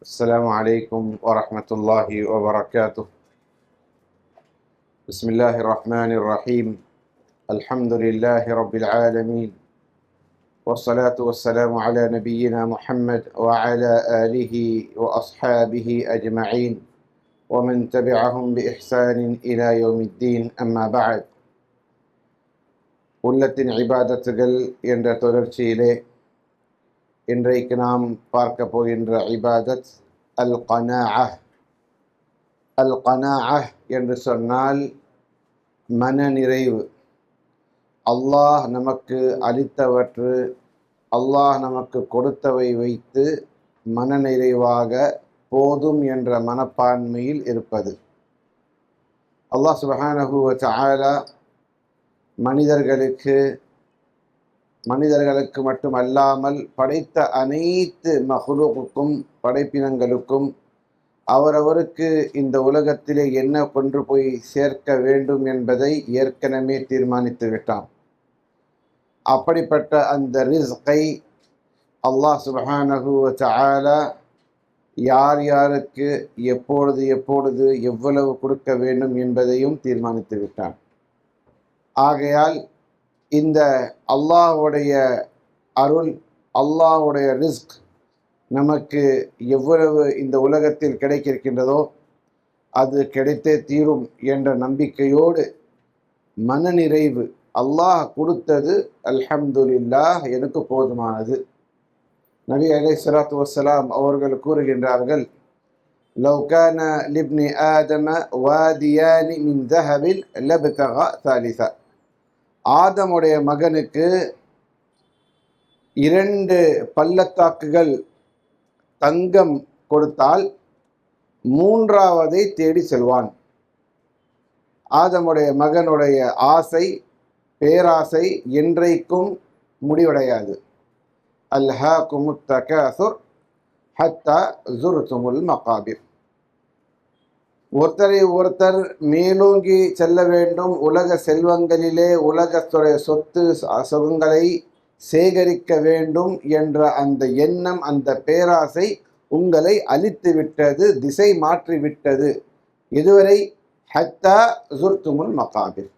السلام عليكم ورحمة الله وبركاته. بسم الله الرحمن الرحيم. الحمد لله رب العالمين، والصلاة والسلام على نبينا محمد وعلى آله وأصحابه أجمعين ومن تبعهم بإحسان إلى يوم الدين. أما بعد. உள்ளத்தின் இபாதத்துகள் என்ற தொடர்ச்சியிலே இன்றைக்கு நாம் பார்க்க போகின்ற இபாதத் அல் கனாஅஹ். அல் கனாஅஹ் என்று சொன்னால் மனநிறைவு. அல்லாஹ் நமக்கு அளித்தவற்று, அல்லாஹ் நமக்கு கொடுத்தவை வைத்து மனநிறைவாக போதும் என்ற மனப்பான்மையில் இருப்பது. அல்லாஹ் சுப்ஹானஹு வ தஆலா மனிதர்களுக்கு மட்டுமல்லாமல் படைத்த அனைத்து மஹ்லூக்குக்கும், படைப்பினங்களுக்கும் அவரவருக்கு இந்த உலகத்திலே என்ன கொண்டு போய் சேர்க்க வேண்டும் என்பதை ஏற்கனவே தீர்மானித்து விட்டான். அப்படிப்பட்ட அந்த ரிஸ்கை அல்லாஹ் சுப்ஹானஹு வ தஆலா யார் யாருக்கு எப்பொழுது எவ்வளவு கொடுக்க வேண்டும் என்பதையும் தீர்மானித்து விட்டான். ஆகையால் இந்த அல்லாஹ்வுடைய அருள், அல்லாஹ்வுடைய ரிஸ்க் நமக்கு எவ்வளவு இந்த உலகத்தில் கிடைக்கின்றதோ அது கிடைத்தே தீரும் என்ற நம்பிக்கையோடு மனநிறைவு, அல்லாஹ் கொடுத்தது அல்ஹம்துலில்லாஹ் எனக்கு போதுமானது. நபி அலைஹிஸ்ஸலாத்து வஸ்ஸலாம் அவர்கள் கூறுகின்றார்கள், லவ் கான லிப்னி ஆதம வாதியானி மின் தஹபில் லப்தகா தாலிஸா. ஆதமுடைய மகனுக்கு 2 பள்ளத்தாக்குகள் தங்கம் கொடுத்தால் 3வதை தேடி செல்வான். ஆதமுடைய மகனுடைய ஆசை, பேராசை என்றைக்கும் முடிவடையாது. அல்ஹாகுமுத் தகாசுர் ஹத்தா ஸுர்துமுல் மகாபிர். ஒருத்தரை ஒருத்தர் மேலோங்கி செல்ல வேண்டும், உலக செல்வங்களிலே உலகத்துடைய சொத்து சுகங்களை சேகரிக்க வேண்டும் என்ற அந்த எண்ணம், அந்த பேராசை உங்களை அழித்து விட்டது, திசை மாற்றிவிட்டது. இதுவரை ஹத்தா ஸுர்துமுல் மகாபிர்,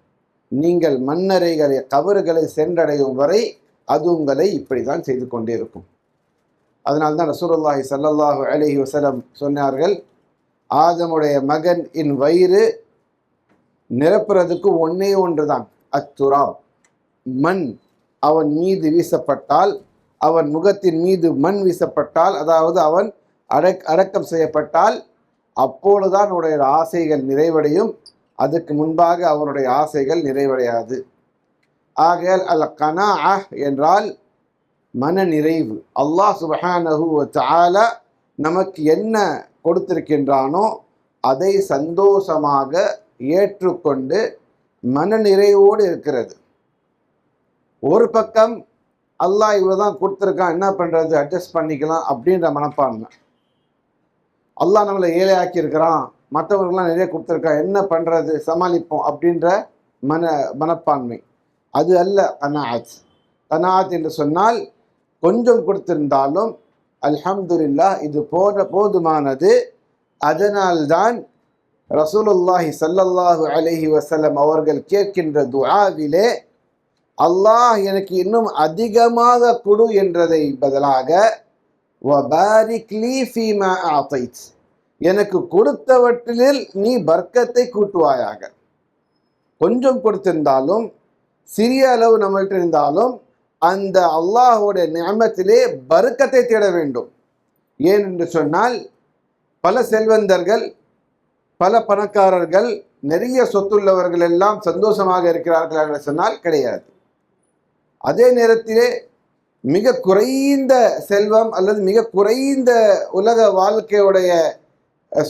நீங்கள் மண்ணறைகளை, கபறுகளை சென்றடையும் வரை அது உங்களை இப்படி தான் செய்து கொண்டே இருக்கும். அதனால்தான் ரசூலுல்லாஹி ஸல்லல்லாஹு அலைஹி வஸல்லம் சொன்னார்கள், ஆதமுடைய மகன் இன் வயிறு நிரப்புறதுக்கு ஒன்று தான், அத்துராப், மண். அவன் மீது வீசப்பட்டால், அவன் முகத்தின் மீது மண் வீசப்பட்டால், அதாவது அவன் அடக்கம் செய்யப்பட்டால் அப்பொழுதுதான் அவனுடைய ஆசைகள் நிறைவடையும். அதுக்கு முன்பாக அவனுடைய ஆசைகள் நிறைவடையாது. ஆகையால் அல் கனாஅஹ் என்றால் மன நிறைவு. அல்லாஹ் சுப்ஹானஹு வ தஆலா நமக்கு என்ன கொடுத்திருக்கின்றானோ அதை சந்தோஷமாக ஏற்றுக்கொண்டு மன நிறைவோடு இருக்கிறது. ஒரு பக்கம் அல்லாஹ் இவ்வளோதான் கொடுத்துருக்கான், என்ன பண்ணுறது, அட்ஜஸ்ட் பண்ணிக்கலாம் அப்படின்ற மனப்பான்மை. அல்லாஹ் நம்மளை ஏழையாக்கி இருக்கிறான், மற்றவர்கள்லாம் நிறைய கொடுத்துருக்கான், என்ன பண்ணுறது, சமாளிப்போம் அப்படின்ற மனப்பான்மை. அது அல்ல கனாஅத். கனாஅத் என்று சொன்னால் கொஞ்சம் கொடுத்திருந்தாலும் அல்ஹம்துலில்லாஹ் இது போதுமானது. அதனால்தான் ரசூலுல்லாஹி ஸல்லல்லாஹு அலைஹி வஸல்லம் அவர்கள் கேட்கின்ற துஆவிலே அல்லாஹ் எனக்கு இன்னும் அதிகமாக கொடு என்றதை பதிலாக வபாரிக் லீ ஃபீமா ஆதைத், எனக்கு கொடுத்தவற்றில் நீ பர்க்கத்தை கூட்டுவாயாக. கொஞ்சம் கொடுத்திருந்தாலும், சிறிய அளவு நம்மள்ட்ட இருந்தாலும் அந்த அல்லாஹ்வுடைய நிஅமத்திலே பர்க்கத்தை தேட வேண்டும். ஏன் என்று சொன்னால், பல செல்வந்தர்கள், பல பணக்காரர்கள், நிறைய சொத்துள்ளவர்கள் எல்லாம் சந்தோஷமாக இருக்கிறார்கள் என்று சொன்னால் கிடையாது. அதே நேரத்திலே மிக குறைந்த செல்வம் அல்லது மிக குறைந்த உலக வாழ்க்கையுடைய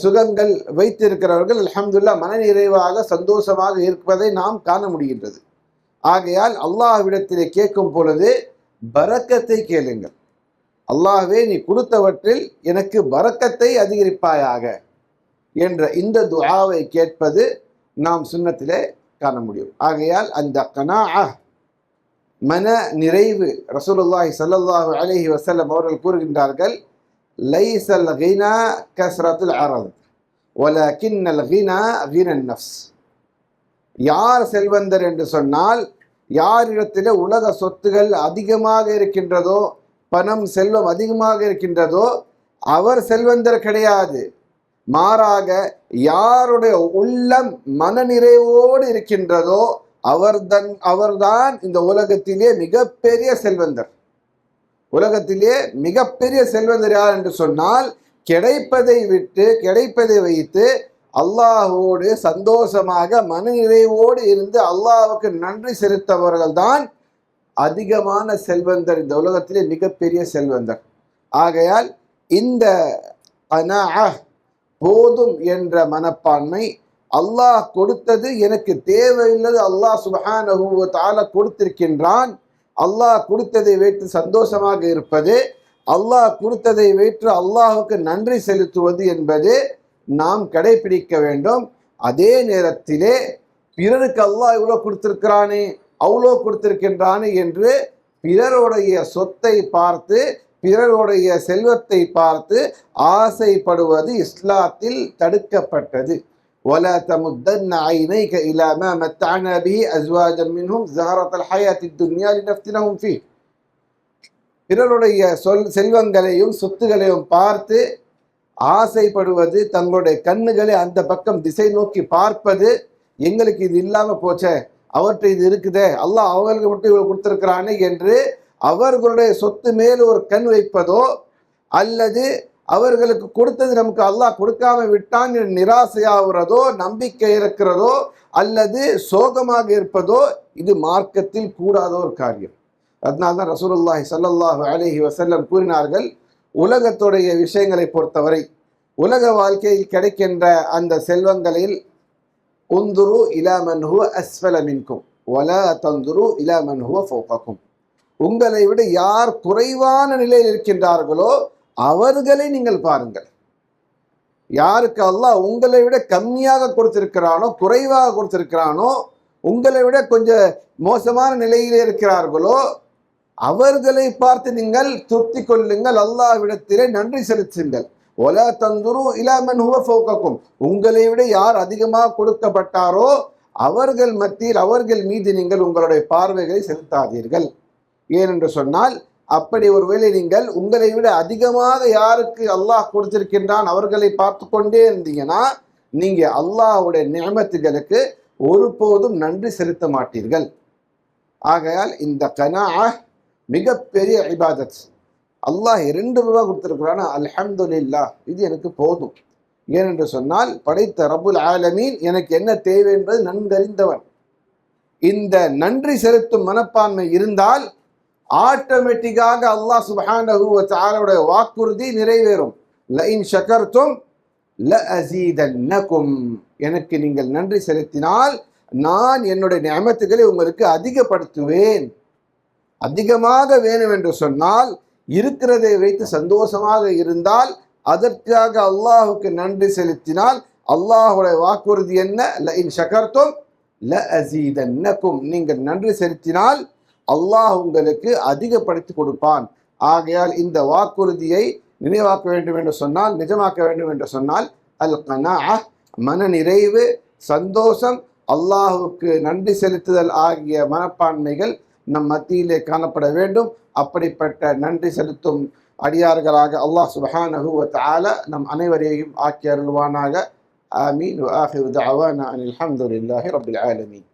சுகங்கள் வைத்திருக்கிறவர்கள் அல்ஹம்துலில்லாஹ் மனநிறைவாக சந்தோஷமாக இருப்பதை நாம் காண முடிகின்றது. ஆகையால் அல்லாஹ்விடத்திலே கேட்கும் பொழுது பரக்கத்தை கேளுங்கள். அல்லாஹ்வே நீ கொடுத்தவற்றில் எனக்கு பரக்கத்தை அதிகரிப்பாயாக என்ற இந்த துஆவை கேட்பது நாம் சுன்னத்திலே காண முடியும். ஆகையால் அந்த கனாஅஹ், மன நிறைவு, ரசூலுல்லாஹி ஸல்லல்லாஹு அலைஹி வஸல்லம் அவர்கள் கூறுகின்றார்கள், லைஸல் கினா கஸ்ரத்துல் அரத் வலகின்னல் கினா கினன் நஃப்ஸ். யார் செல்வந்தர் என்று சொன்னால், யாரிடத்தில் உலக சொத்துகள் அதிகமாக இருக்கின்றதோ, பணம் செல்வம் அதிகமாக இருக்கின்றதோ அவர் செல்வந்தர் கிடையாது. மாறாக யாருடைய உள்ளம் மனநிறைவோடு இருக்கின்றதோ அவர்தான் இந்த உலகத்திலே மிகப்பெரிய செல்வந்தர். உலகத்திலே மிகப்பெரிய செல்வந்தர் யார் என்று சொன்னால், கிடைப்பதை வைத்து அல்லாஹோடு சந்தோஷமாக மனநிறைவோடு இருந்து அல்லாஹுக்கு நன்றி செலுத்தவர்கள் தான் அதிகமான செல்வந்தர், இந்த உலகத்திலே மிகப்பெரிய செல்வந்தர். ஆகையால் இந்த போதும் என்ற மனப்பான்மை, அல்லாஹ் கொடுத்தது எனக்கு தேவையில்லது, அல்லாஹ் சுப்ஹானஹு வ தஆலா கொடுத்திருக்கின்றான், அல்லாஹ் கொடுத்ததை வைத்து சந்தோஷமாக இருப்பது, அல்லாஹ் கொடுத்ததை வைத்து அல்லாஹுக்கு நன்றி செலுத்துவது என்பது நாம் கடைபிடிக்க வேண்டும். அதே நேரத்திலே பிறருக்கு அல்லாஹ் இவ்வளோ கொடுத்திருக்கிறானே, அவ்வளோ கொடுத்திருக்கின்றானே என்று பிறருடைய சொத்தை பார்த்து, பிறருடைய செல்வத்தை பார்த்து ஆசைப்படுவது இஸ்லாத்தில் தடுக்கப்பட்டது. ولا تمدن عينيك الى ما متعنا به ازواجا منهم زهرة الحياة الدنيا لنفتنهم فيه. பிறருடைய செல்வங்களையும் சொத்துகளையும் பார்த்து ஆசைப்படுவது, தங்களுடைய கண்ணுகளை அந்த பக்கம் திசை நோக்கி பார்ப்பது, எங்களுக்கு இது இல்லாம போச்சே, அவற்றை இது இருக்குதே, அல்லாஹ் அவங்களுக்கு மட்டும் இவ்வளவு கொடுத்திருக்கிறானே என்று அவர்களுடைய சொத்து மேல் ஒரு கண் வைப்பதோ, அல்லது அவர்களுக்கு கொடுத்தது நமக்கு அல்லாஹ் கொடுக்காம விட்டான் என்று நிராசையாகிறதோ, நம்பிக்கை இருக்கிறதோ, அல்லது சோகமாக இருப்பதோ, இது மார்க்கத்தில் கூடாத ஒரு காரியம். அதனால்தான் ரசூலுல்லாஹி ஸல்லல்லாஹு அலைஹி வஸல்லம் கூறினார்கள், உலகத்துடைய விஷயங்களை பொறுத்தவரை, உலக வாழ்க்கையில் கிடைக்கின்ற அந்த செல்வங்களில் உந்துரு இலா மன் ஹுவ அஸ்ஃபல மின்கும் வலா தந்துரு இலா மன் ஹுவ ஃபௌகக்கும். உங்களை விட யார் குறைவான நிலையில் இருக்கின்றார்களோ அவர்களை நீங்கள் பாருங்கள். யாருக்கு அல்லாஹ் உங்களை விட கம்மியாக கொடுத்திருக்கிறானோ, குறைவாக கொடுத்திருக்கிறானோ, உங்களை விட கொஞ்சம் மோசமான நிலையிலே இருக்கிறார்களோ அவர்களை பார்த்து நீங்கள் திருப்தி கொள்ளுங்கள், அல்லாஹ்விடத்திலே நன்றி செலுத்துங்கள். ஒலா தந்துரு இலா மன் ஹுவ ஃபௌகக்கும். உங்களை விட யார் அதிகமாக கொடுக்கப்பட்டாரோ அவர்கள் மத்தியில், அவர்கள் மீது நீங்கள் உங்களுடைய பார்வைகளை செலுத்தாதீர்கள். ஏனென்று சொன்னால், அப்படி ஒருவேளை நீங்கள் உங்களை விட அதிகமாக யாருக்கு அல்லாஹ் கொடுத்திருக்கின்றான் அவர்களை பார்த்து கொண்டே இருந்தீங்கன்னா, நீங்க அல்லாஹ்வுடைய நிஅமத்துகளுக்கு ஒருபோதும் நன்றி செலுத்த மாட்டீர்கள். ஆகையால் இந்த கனாஅ மிகப்பெரிய இபாதத். அல்லாஹ் 2 ரூபா கொடுத்திருக்கிறான், அல்ஹம்துலில்லாஹ், இது எனக்கு போதும். ஏனென்று சொன்னால், படைத்த ரப்புல் ஆலமீன் எனக்கு என்ன தேவை என்பது நன்கறிந்தவன். இந்த நன்றி செலுத்தும் மனப்பான்மை இருந்தால் ஆட்டோமேட்டிக்காக அல்லாஹ் சுப்ஹானஹு வ தஆலாவுடைய வாக்குறுதி நிறைவேறும். லஇன் ஷகர்தும் லஅஸீதன்னகும். எனக்கு நீங்கள் நன்றி செலுத்தினால் நான் என்னுடைய நிஅமத்துகளை உங்களுக்கு அதிகப்படுத்துவேன். அதிகமாக வேணும் என்று சொன்னால், இருக்கிறதை வைத்து சந்தோஷமாக இருந்தால், அதற்காக அல்லாஹுக்கு நன்றி செலுத்தினால் அல்லாஹுடைய வாக்குறுதி என்ன? லஇன் ஷகர்தும் லஅஸீதன்னகும். நீங்கள் நன்றி செலுத்தினால் அல்லாஹ் உங்களுக்கு அதிகப்படுத்தி கொடுப்பான். ஆகையால் இந்த வாக்குறுதியை நினைவாக்க வேண்டும் என்று சொன்னால், நிஜமாக்க வேண்டும் என்று சொன்னால், அல் கனாஅ மன நிறைவு, சந்தோஷம், அல்லாஹுக்கு நன்றி செலுத்துதல் ஆகிய மனப்பான்மைகள் நம் மத்தியிலே காணப்பட வேண்டும். அப்படிப்பட்ட நன்றி செலுத்தும் அடியார்களாக அல்லாஹ் சுப்ஹானஹு வ தஆலா நம் அனைவரையும் ஆக்கி அருள்வானாக. ஆமீன். வ ஆகிரு தஅவானா அனில் ஹம்துலில்லாஹி ரப்பில் ஆலமீன்.